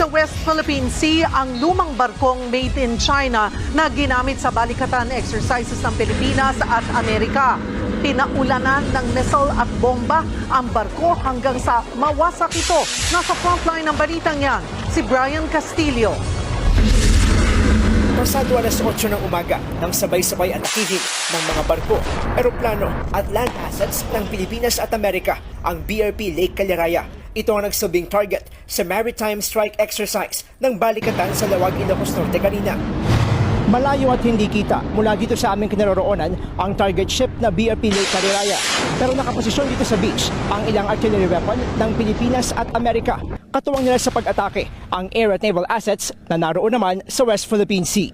Sa West Philippine Sea, ang lumang barkong made in China na ginamit sa balikatan exercises ng Pilipinas at Amerika. Pinaulanan ng missile at bomba ang barko hanggang sa mawasak ito. Nasa frontline ng balitang yan, si Brian Castillo. Pasado alas 8 ng umaga nang sabay-sabay atakihin ng mga barko, eroplano at land assets ng Pilipinas at Amerika ang BRP Lake Caliraya. Ito ang nagsabing target sa maritime strike exercise ng balikatan sa Lawag, Ilocos Norte kanina. Malayo at hindi kita mula dito sa aming kinaroroonan ang target ship na BRP Lake Caliraya. Pero nakaposisyon dito sa beach ang ilang artillery weapon ng Pilipinas at Amerika. Katuwang nila sa pag-atake ang air at naval assets na naroon naman sa West Philippine Sea.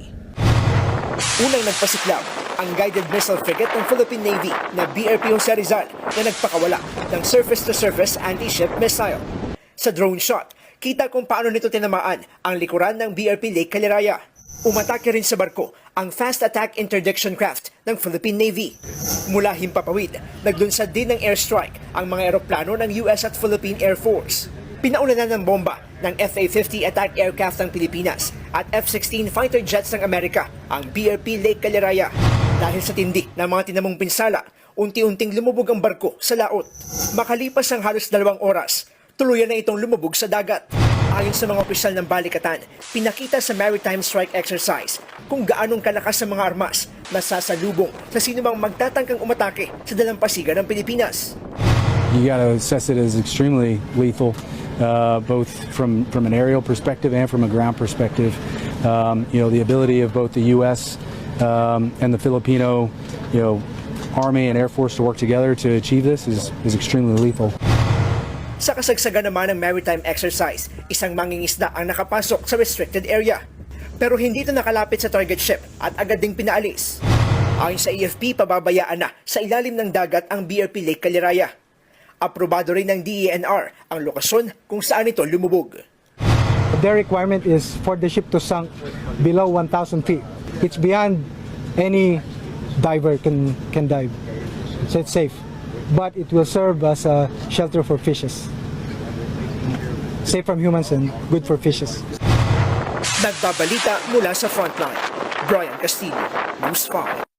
Unang nagpasiklaw ang guided missile frigate ng Philippine Navy na BRP Jose Rizal na nagpakawala ng surface-to-surface anti-ship missile. Sa drone shot, kita kung paano nito tinamaan ang likuran ng BRP Lake Caliraya. Umatake rin sa barko ang Fast Attack Interdiction Craft ng Philippine Navy. Mula Himpapawid, naglunsad din ng airstrike ang mga eroplano ng US at Philippine Air Force. Pinaulanan ng bomba ng FA-50 attack aircraft ng Pilipinas at F-16 fighter jets ng Amerika ang BRP Lake Caliraya. Dahil sa tindi ng mga tinamong pinsala, unti-unting lumubog ang barko sa laot. Makalipas ang halos 2 oras, tuluyan na itong lumubog sa dagat. Ayon sa mga opisyal ng balikatan, pinakita sa maritime strike exercise kung gaanong kalakas sa mga armas na sasalubong sa sinumang magtatangkang umatake sa dalampasigan ng Pilipinas. You got to assess it as extremely lethal, both from an aerial perspective and from a ground perspective. The ability of both the U.S. And the Filipino, Army and Air Force to work together to achieve this is extremely lethal. Sa kasagsagan naman ng maritime exercise, isang mangingisda ang nakapasok sa restricted area. Pero hindi ito nakalapit sa target ship at agad ding pinaalis. Ayon sa AFP, pababayaan na sa ilalim ng dagat ang BRP Lake Caliraya. Aprobado rin ng DENR ang lokasyon kung saan ito lumubog. Their requirement is for the ship to sink below 1,000 feet. It's beyond any diver can dive. So it's safe. But it will serve as a shelter for fishes. Safe from humans and good for fishes. Nagbabalita mula sa frontline, Brian Castillo, News 5.